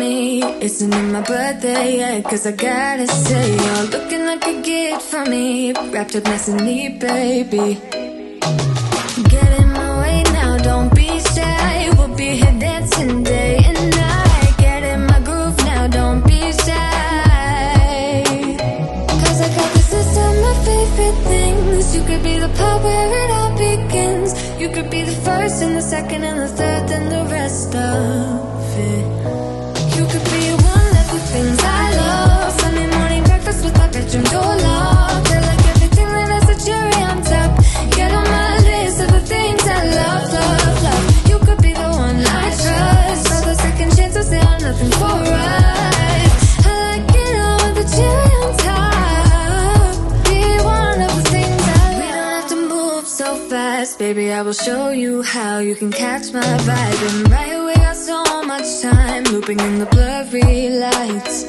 me. Isn't it my birthday yet? Cause I gotta say, you're looking like a gift from me, wrapped up nice and neat, baby. Get in my way now, don't be shy. We'll be here dancing day and night. Get in my groove now, don't be shy. Cause I got this list of my favorite things. You could be the part where it all begins. You could be the first and the second and the third and the rest of it. You could be one of the things I love. Sunday morning breakfast with our bedroom door locked. I like everything that has a cherry on top. Get on my list of the things I love, love, love. You could be the one I trust. All the second chances, they are nothing for us. I like it all with the cherry on top. Be one of the things I love. We don't have to move so fast, baby, I will show you how you can catch my vibe. And right away, got so much time, looping in the blurry lights.